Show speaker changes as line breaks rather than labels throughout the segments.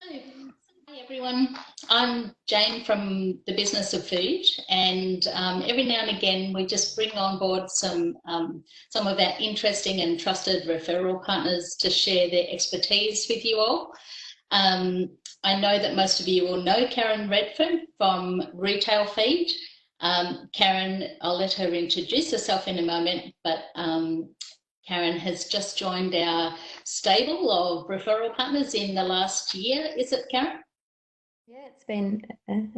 Hi everyone, I'm Jane from the business of food, and every now and again we just bring on board some of our interesting and trusted referral partners to share their expertise with you all. Um, I know that most of you will know Karen Redfern from RetailFeed. Karen, I'll let her introduce herself in a moment, but Karen has just joined our stable of referral partners in the last year. Is it, Karen?
Yeah, it's been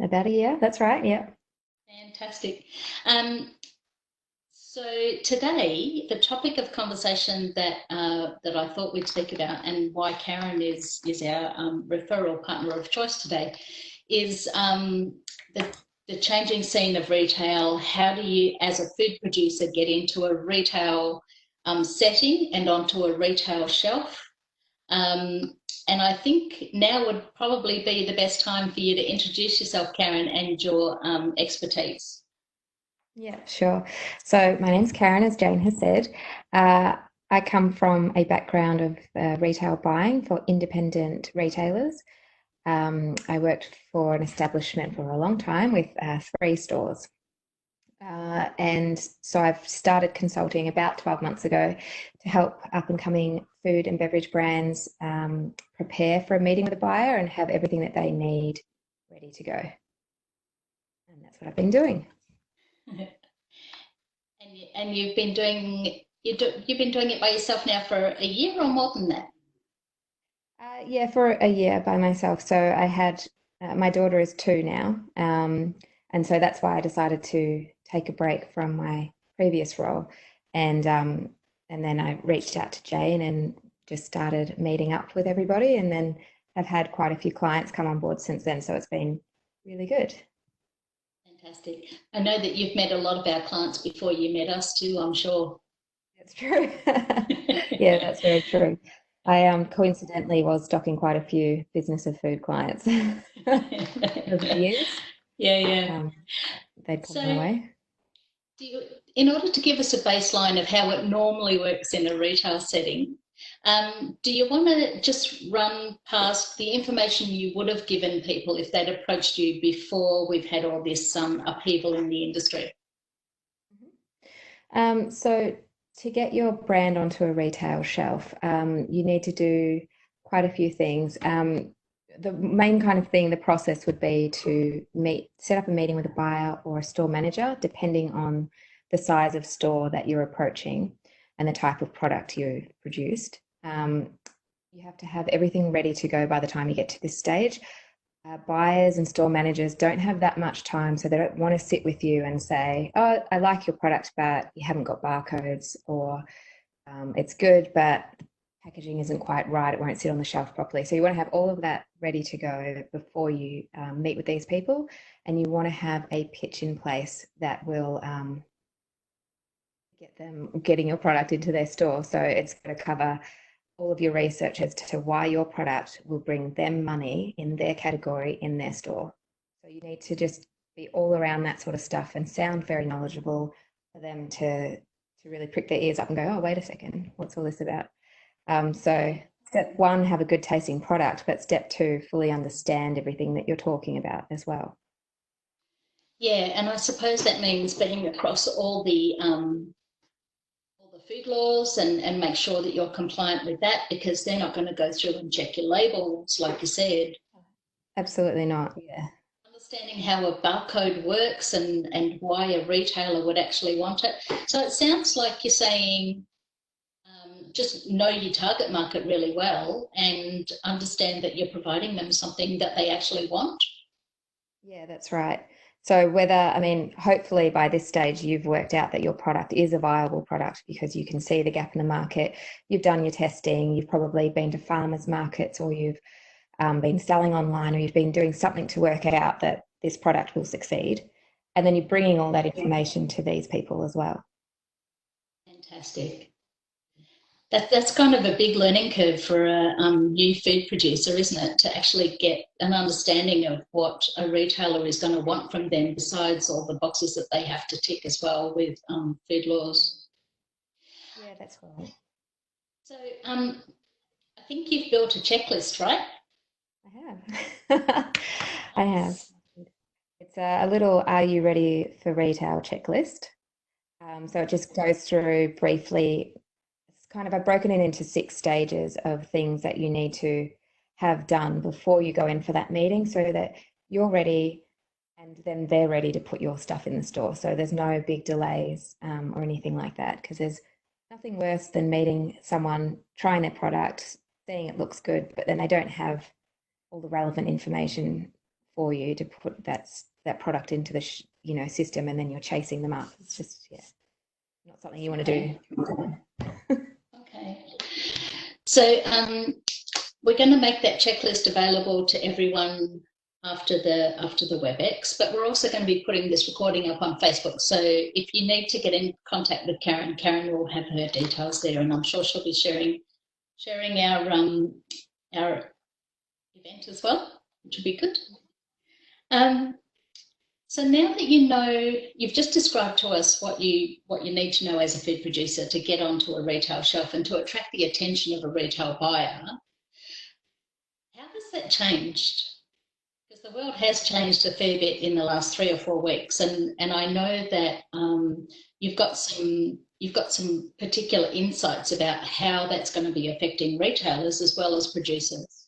about a year. That's right. Yeah.
Fantastic. Um, so today, the topic of conversation that I thought we'd speak about, and why Karen is our referral partner of choice today, is the changing scene of retail. How do you, as a food producer, get into a retail setting and onto a retail shelf? Um, and I think now would probably be the best time for you to introduce yourself, Karen, and your expertise.
Yeah, sure. So my name's Karen, as Jane has said. Uh, I come from a background of retail buying for independent retailers. I worked for an establishment for a long time with three stores. And so I've started consulting about 12 months ago to help up and coming food and beverage brands prepare for a meeting with a buyer and have everything that they need ready to go. And that's what I've been doing.
And you've been doing you've been doing it by yourself now for a year or more than that.
Yeah, for a year by myself. So I had my daughter is two now, and so that's why I decided to take a break from my previous role, and um, and then I reached out to Jane and just started meeting up with everybody, and then have had quite a few clients come on board since then. So it's been really good.
Fantastic. I know that you've met a lot of our clients before you met us too, I'm sure.
That's true. Yeah, that's very true. I coincidentally was stocking quite a few business of food clients over the years.
Yeah, yeah.
Um, they'd come my
So,
way.
in order to give us a baseline of how it normally works in a retail setting, do you want to just run past the information you would have given people if they'd approached you before we've had all this upheaval in the industry?
So to get your brand onto a retail shelf, you need to do quite a few things. The main kind of thing, the process would be to set up a meeting with a buyer or a store manager, depending on the size of store that you're approaching and the type of product you produced. You have to have everything ready to go by the time you get to this stage. Buyers and store managers don't have that much time, so they don't want to sit with you and say, "Oh, I like your product, but you haven't got barcodes," or "It's good, but packaging isn't quite right. It won't sit on the shelf properly." So you want to have all of that ready to go before you meet with these people, and you want to have a pitch in place that will get them getting your product into their store. So it's going to cover all of your research as to why your product will bring them money in their category in their store. So you need to just be all around that sort of stuff and sound very knowledgeable for them to really prick their ears up and go, "Oh, wait a second, what's all this about?" So step one, have a good tasting product, but step two, fully understand everything that you're talking about as well.
Yeah, and I suppose that means being across all the food laws and make sure that you're compliant with that because they're not going to go through and check your labels, like you said.
Absolutely not. Yeah.
Understanding how a barcode works and why a retailer would actually want it. So it sounds like you're saying just know your target market really well and understand that you're providing them something that they actually want.
Yeah, that's right. So whether, I mean, hopefully by this stage you've worked out that your product is a viable product because you can see the gap in the market. You've done your testing, you've probably been to farmers markets or you've been selling online or you've been doing something to work out that this product will succeed. And then you're bringing all that information to these people as well.
Fantastic. That's kind of a big learning curve for a new food producer, isn't it? To actually get an understanding of what a retailer is going to want from them, besides all the boxes that they have to tick as well with food laws.
Yeah, that's right.
So I think you've built a checklist, right?
I have. I have. It's a little "Are you ready for retail" checklist. So it just goes through briefly. It's kind of I've broken it into 6 stages of things that you need to have done before you go in for that meeting, so that you're ready and then they're ready to put your stuff in the store. So there's no big delays or anything like that, because there's nothing worse than meeting someone, trying their product, seeing it looks good, but then they don't have all the relevant information for you to put that product into the system, and then you're chasing them up. It's just not something you want to do.
Okay. So we're going to make that checklist available to everyone after the WebEx, but we're also going to be putting this recording up on Facebook. So if you need to get in contact with Karen, Karen will have her details there, and I'm sure she'll be sharing our event as well, which will be good. So now that you know, you've just described to us what you need to know as a food producer to get onto a retail shelf and to attract the attention of a retail buyer. How has that changed? Because the world has changed a fair bit in the last 3 or 4 weeks, and I know that you've got some particular insights about how that's going to be affecting retailers as well as producers.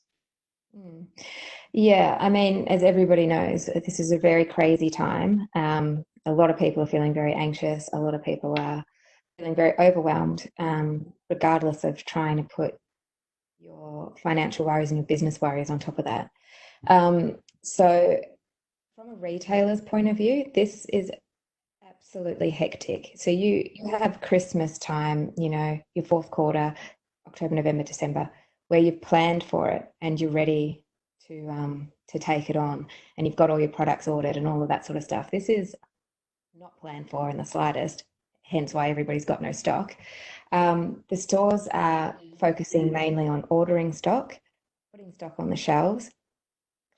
Mm. Yeah, I mean, as everybody knows, this is a very crazy time. A lot of people are feeling very anxious. A lot of people are feeling very overwhelmed, regardless of trying to put your financial worries and your business worries on top of that. So, from a retailer's point of view, this is absolutely hectic. So you have Christmas time, your fourth quarter, October, November, December, where you've planned for it and you're ready to take it on, and you've got all your products ordered and all of that sort of stuff. This is not planned for in the slightest, hence why everybody's got no stock. The stores are focusing mainly on ordering stock, putting stock on the shelves,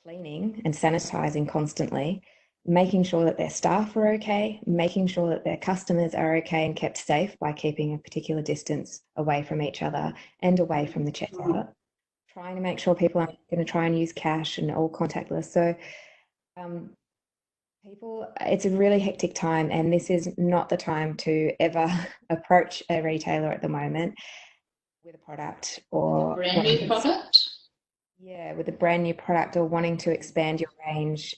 cleaning and sanitizing constantly, making sure that their staff are okay, making sure that their customers are okay and kept safe by keeping a particular distance away from each other and away from the checkout, trying to make sure people aren't going to try and use cash and all contactless. So um, it's a really hectic time, and this is not the time to ever approach a retailer at the moment with a product or
Brand new product?
yeah, with a brand new product or wanting to expand your range.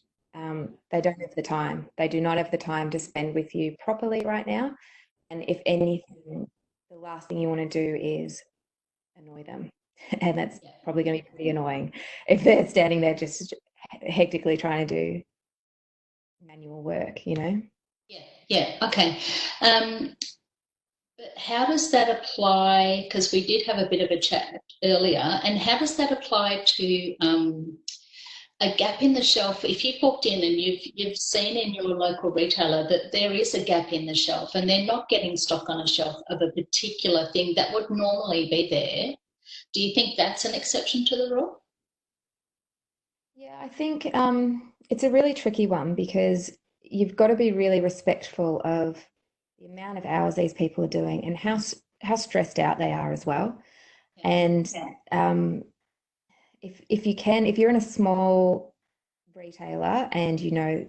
They don't have the time. They do not have the time to spend with you properly right now. And if anything, the last thing you want to do is annoy them. And that's probably going to be pretty annoying if they're standing there just hectically trying to do manual work.
Yeah, okay. But how does that apply? Because we did have a bit of a chat earlier, and how does that apply to a gap in the shelf? If you've walked in and you've seen in your local retailer that there is a gap in the shelf and they're not getting stock on a shelf of a particular thing that would normally be there, do you think that's an exception to the rule?
Yeah, I think it's a really tricky one, because you've got to be really respectful of the amount of hours these people are doing and how stressed out they are as well.
Yeah.
And if you're in a small retailer and you know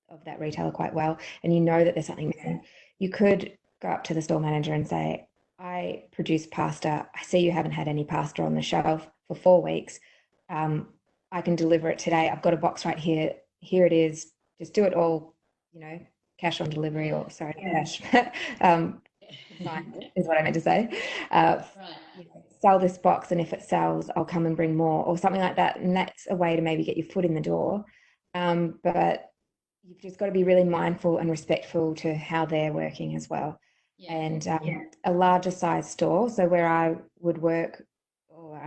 of that retailer quite well, and you know that there's something missing, you could go up to the store manager and say, I produce pasta. I see you haven't had any pasta on the shelf for 4 weeks. Um, I can deliver it today. I've got a box right here. Here it is. Just do it all, cash on delivery, or sorry, cash. um, is what I meant to say.
Right.
Sell this box, and if it sells, I'll come and bring more, or something like that. And that's a way to maybe get your foot in the door. But you've just got to be really mindful and respectful to how they're working as well.
Yeah.
And a larger size store, so where I would work, or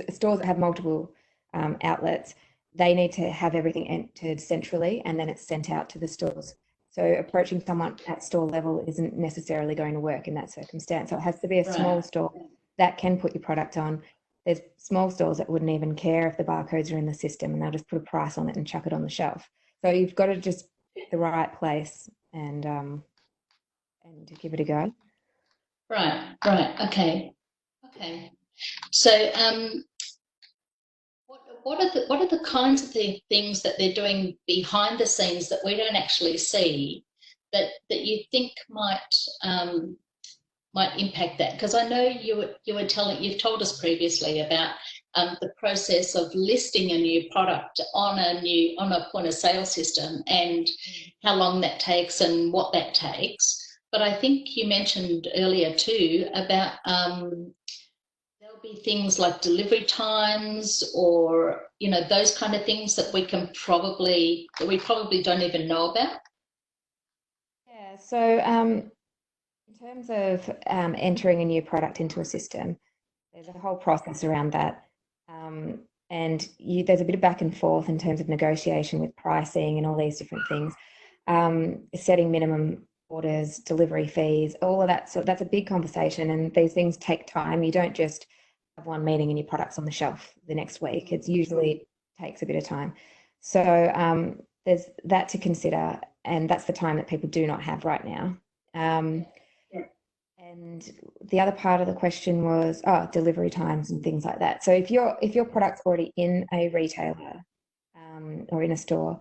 stores that have multiple outlets, they need to have everything entered centrally, and then it's sent out to the stores. So approaching someone at store level isn't necessarily going to work in that circumstance. So it has to be a small
Right.
store that can put your product on. There's small stores that wouldn't even care if the barcodes are in the system, and they'll just put a price on it and chuck it on the shelf. So you've got to just pick the right place and to give it a go.
Right. Okay. So, what are the kinds of things that they're doing behind the scenes that we don't actually see that you think might impact that? Because I know you've told us previously about the process of listing a new product on a point of sale system and how long that takes and what that takes. But I think you mentioned earlier too about there'll be things like delivery times or those kind of things that we probably don't even know about.
Yeah, so in terms of entering a new product into a system, there's a whole process around that. Um, and there's a bit of back and forth in terms of negotiation with pricing and all these different things. Setting minimum orders, delivery fees, all of that. So that's a big conversation, and these things take time. You don't just have one meeting and your product's on the shelf the next week. It usually takes a bit of time. So there's that to consider, and that's the time that people do not have right now. Um, and the other part of the question was, delivery times and things like that. So if your product's already in a retailer or in a store,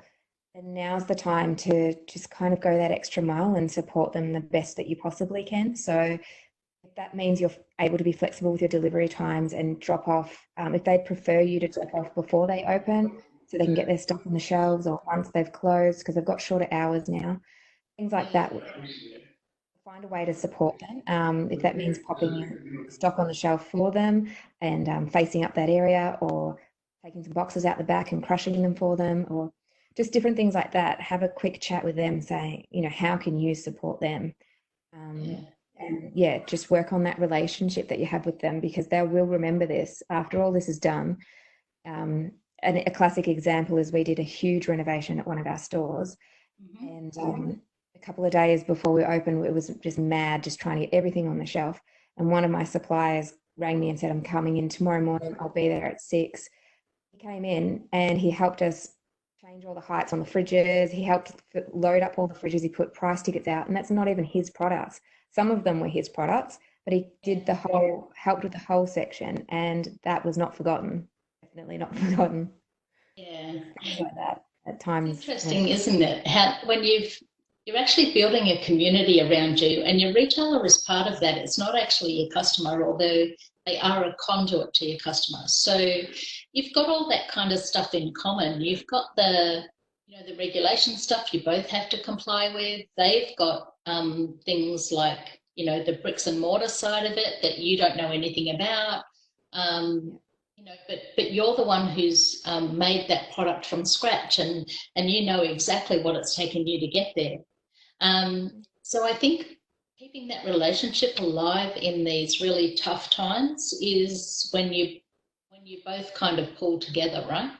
then now's the time to just kind of go that extra mile and support them the best that you possibly can. So if that means you're able to be flexible with your delivery times and drop off, if they'd prefer you to drop off before they open, so they can get their stuff on the shelves or once they've closed, because they've got shorter hours now, things like that. Find a way to support them. If that means popping stock on the shelf for them and facing up that area, or taking some boxes out the back and crushing them for them, or just different things like that. Have a quick chat with them saying, how can you support them? And yeah, just work on that relationship that you have with them, because they will remember this after all this is done. And a classic example is we did a huge renovation at one of our stores, and a couple of days before we opened, it was just mad, just trying to get everything on the shelf. And one of my suppliers rang me and said, I'm coming in tomorrow morning. I'll be there at 6. He came in and he helped us change all the heights on the fridges. He helped load up all the fridges. He put price tickets out, and that's not even his products. Some of them were his products, but he did helped with the whole section, and that was not forgotten. Definitely not forgotten.
Yeah.
Things like that at times.
It's interesting, isn't it? How when you're actually building a community around you, and your retailer is part of that. It's not actually your customer, although they are a conduit to your customer. So you've got all that kind of stuff in common. You've got the regulation stuff you both have to comply with. They've got things like the bricks and mortar side of it that you don't know anything about. But you're the one who's made that product from scratch, and you know exactly what it's taken you to get there. So I think keeping that relationship alive in these really tough times is when you both kind of pull together, right?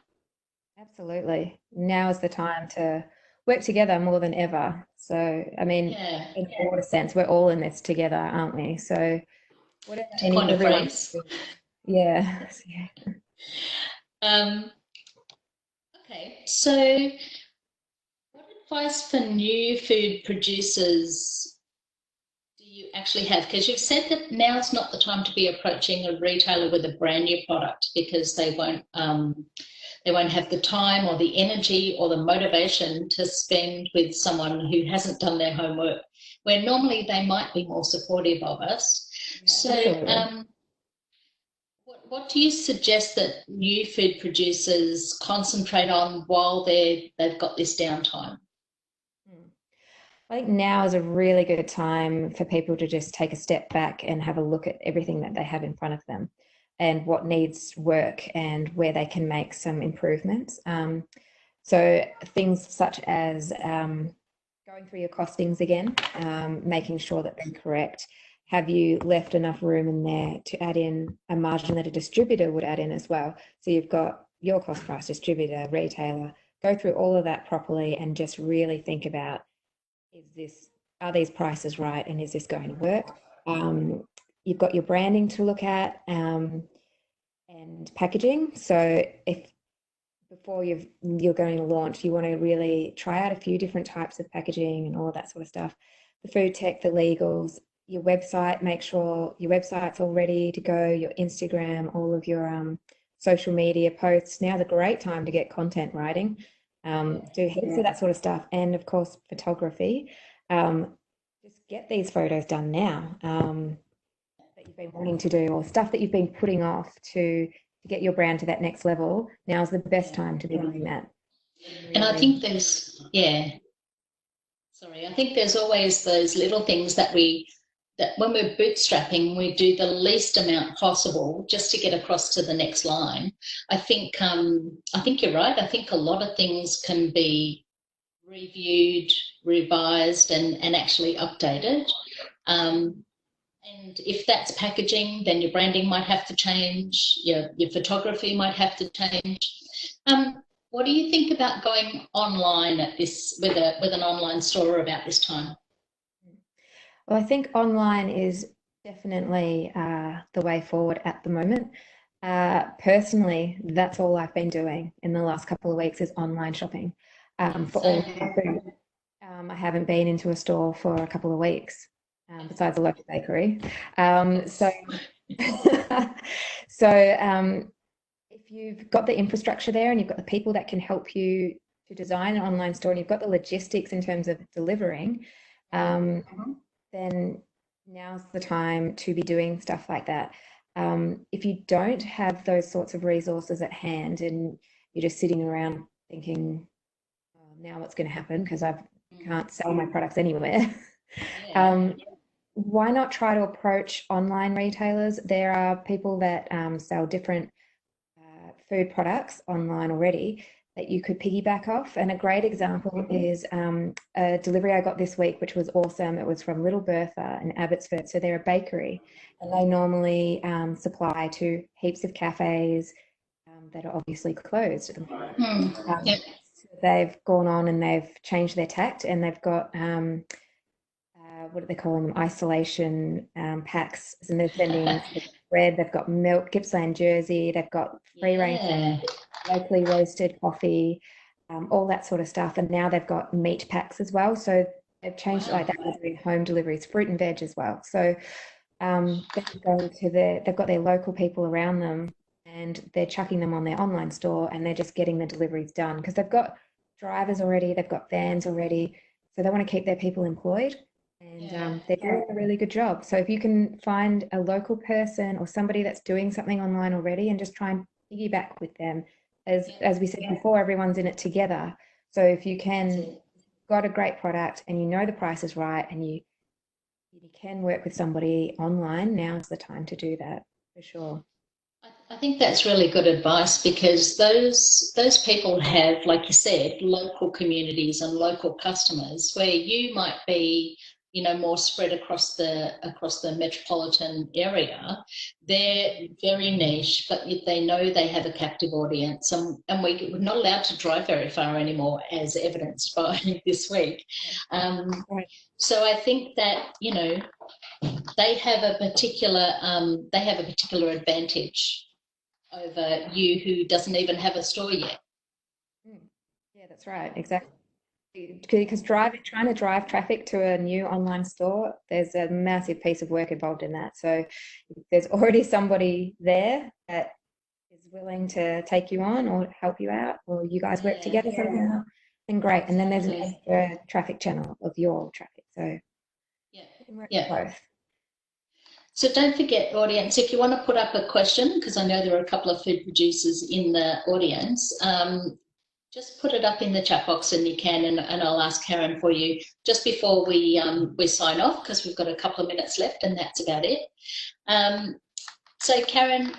Absolutely. Now is the time to work together more than ever. So, I mean,
Yeah,
in a broader sense, we're all in this together, aren't we? So, whatever
to coin a
everyone,
phrase.
yeah,
Um, okay, so what advice for new food producers do you actually have? Because you've said that now's not the time to be approaching a retailer with a brand new product, because they won't have the time or the energy or the motivation to spend with someone who hasn't done their homework, where normally they might be more supportive of us.
yeah,
So
absolutely.
what do you suggest that new food producers concentrate on while they've got this downtime?
Hmm. I think now is a really good time for people to just take a step back and have a look at everything that they have in front of them and what needs work and where they can make some improvements. So things such as going through your costings again, making sure that they're correct. Have you left enough room in there to add in a margin that a distributor would add in as well? So you've got your cost price, distributor, retailer. Go through all of that properly and just really think about, are these prices right, and is this going to work? You've got your branding to look at, and packaging. So if before you're going to launch, you want to really try out a few different types of packaging and all of that sort of stuff. The food tech, the legals, your website, make sure your website's all ready to go, your Instagram, all of your social media posts. Now's a great time to get content writing, do heaps of that sort of stuff. And of course, photography. Just get these photos done now that you've been wanting to do, or stuff that you've been putting off to get your brand to that next level. Now's the best time to be doing that.
And I think there's, I think there's always those little things that when we're bootstrapping, we do the least amount possible just to get across to the next line. I think you're right. I think a lot of things can be reviewed, revised, and actually updated. And if that's packaging, then your branding might have to change. Your photography might have to change. What do you think about going online with an online store about this time?
Well, I think online is definitely the way forward at the moment. Personally, that's all I've been doing in the last couple of weeks is online shopping for all of my food. I haven't been into a store for a couple of weeks, besides a local bakery. So, if you've got the infrastructure there and you've got the people that can help you to design an online store and you've got the logistics in terms of delivering, then now's the time to be doing stuff like that. If you don't have those sorts of resources at hand and you're just sitting around thinking, oh, now what's going to happen because I can't sell my products anywhere, why not try to approach online retailers? There are people that sell different food products online already that you could piggyback off. And a great example is a delivery I got this week, which was awesome. It was from Little Bertha in Abbotsford. So they're a bakery and they normally supply to heaps of cafes that are obviously closed at the moment. So they've gone on and they've changed their tact and they've got what do they call them? Isolation packs. And they're sending bread, they've got milk, Gippsland jersey, they've got free range, locally roasted coffee, all that sort of stuff. And now they've got meat packs as well. So they've changed it like that. They're doing home deliveries, fruit and veg as well. So they've got their local people around them and they're chucking them on their online store and they're just getting the deliveries done because they've got drivers already, they've got vans already. So they want to keep their people employed. And they're doing a really good job. So if you can find a local person or somebody that's doing something online already and just try and piggyback with them, as we said before, everyone's in it together. So if you got a great product and you know the price is right and you can work with somebody online, now's the time to do that for sure.
I think that's really good advice because those people have, like you said, local communities and local customers where you might be more spread across the metropolitan area. They're very niche, but they know they have a captive audience, and we're not allowed to drive very far anymore, as evidenced by this week. So I think that they have a particular advantage over you, who doesn't even have a store yet.
Yeah, that's right, exactly. Because trying to drive traffic to a new online store, there's a massive piece of work involved in that. So if there's already somebody there that is willing to take you on or help you out, or you guys work together somehow, then great. And then there's an extra traffic channel of your traffic. So you can work with both.
So don't forget, audience, if you want to put up a question, because I know there are a couple of food producers in the audience, just put it up in the chat box and you can, and I'll ask Karen for you just before we sign off, because we've got a couple of minutes left and that's about it. So Karen,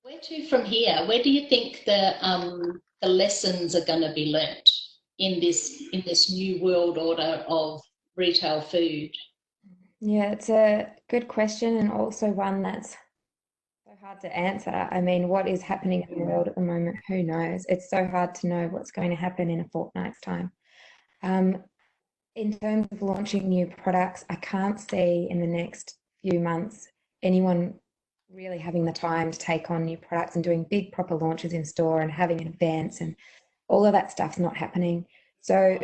where to from here? Where do you think the lessons are going to be learnt in this new world order of retail food?
Yeah, it's a good question and also one that's hard to answer. I mean, what is happening in the world at the moment? Who knows? It's so hard to know what's going to happen in a fortnight's time. In terms of launching new products, I can't see in the next few months anyone really having the time to take on new products and doing big proper launches in store and having events, and all of that stuff's not happening. So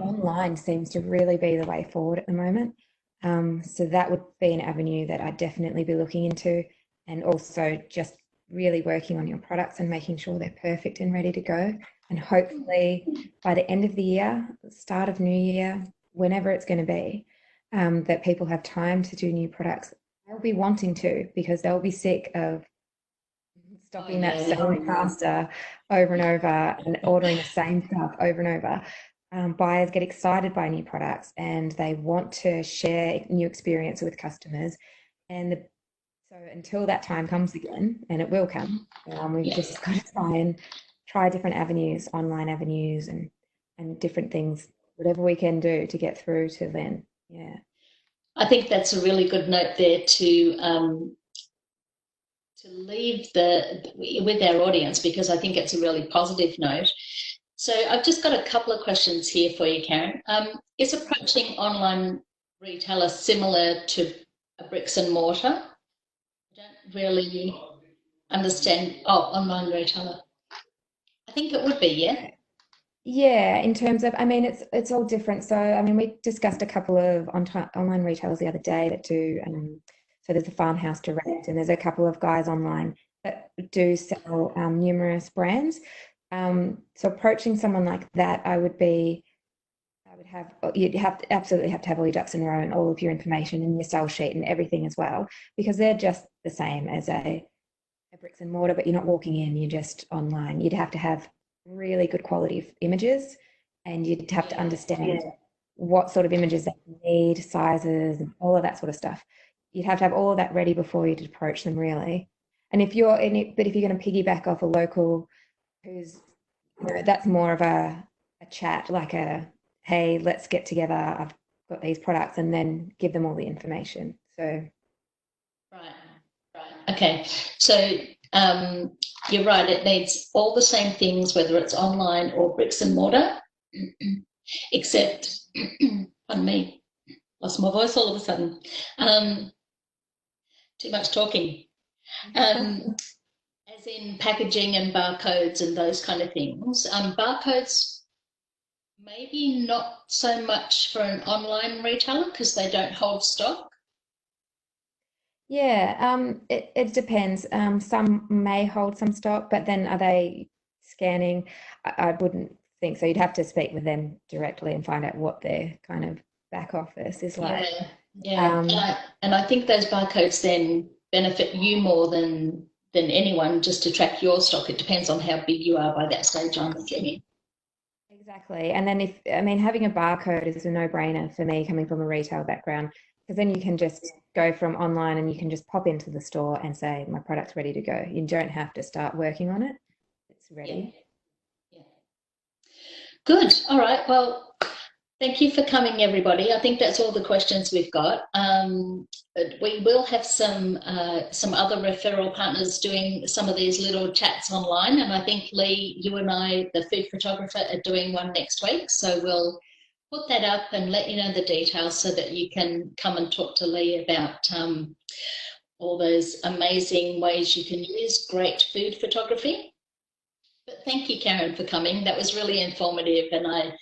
online seems to really be the way forward at the moment. So that would be an avenue that I'd definitely be looking into. And also just really working on your products and making sure they're perfect and ready to go. And hopefully by the end of the year, the start of new year, whenever it's going to be, that people have time to do new products. They'll be wanting to because they'll be sick of stocking that same pasta over and over and ordering the same stuff over and over. Buyers get excited by new products and they want to share new experience with customers. And so until that time comes again, and it will come, we've just got to try different avenues, online avenues, and different things, whatever we can do to get through to then. Yeah.
I think that's a really good note there to leave with our audience, because I think it's a really positive note. So I've just got a couple of questions here for you, Karen. Is approaching online retailer similar to a bricks and mortar? I don't really understand. Oh, online retailer. I think it would be, yeah.
Yeah, in terms of, I mean, it's all different. So, I mean, we discussed a couple of online retailers the other day that do. So there's a Farmhouse Direct, and there's a couple of guys online that do sell numerous brands. So approaching someone like that, you'd absolutely have to have all your ducks in a row and all of your information and your sales sheet and everything as well, because they're just the same as a bricks and mortar, but you're not walking in, you're just online. You'd have to have really good quality images, and you'd have to understand what sort of images they need, sizes, and all of that sort of stuff. You'd have to have all of that ready before you'd approach them, really. And but if you're going to piggyback off a local who's, that's more of a chat, like hey, let's get together. I've got these products, and then give them all the information. So,
right. Okay, so you're right, it needs all the same things, whether it's online or bricks and mortar, except, pardon me, lost my voice all of a sudden. Too much talking. As in packaging and barcodes and those kind of things. Barcodes, maybe not so much for an online retailer because they don't hold stock.
Yeah, it depends. Some may hold some stock, but then are they scanning? I wouldn't think so. You'd have to speak with them directly and find out what their kind of back office is like.
And I think those barcodes then benefit you more than anyone just to track your stock. It depends on how big you are by that stage, I'm assuming.
Exactly. And then I mean, having a barcode is a no-brainer for me coming from a retail background, because then you can just go from online and you can just pop into the store and say, my product's ready to go. You don't have to start working on it. It's ready.
Yeah. Good. All right. Well, thank you for coming, everybody. I think that's all the questions we've got. We will have some other referral partners doing some of these little chats online, and I think Lee, you and I, the food photographer, are doing one next week. So we'll put that up and let you know the details so that you can come and talk to Lee about all those amazing ways you can use great food photography. But thank you, Karen, for coming. That was really informative, and I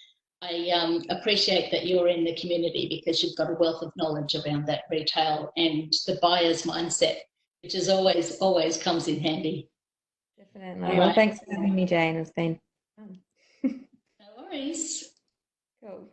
appreciate that you're in the community because you've got a wealth of knowledge around that retail and the buyer's mindset, which is always comes in handy.
Definitely. Well, thanks for having me, Jane. It's been fun.
No worries.
Cool.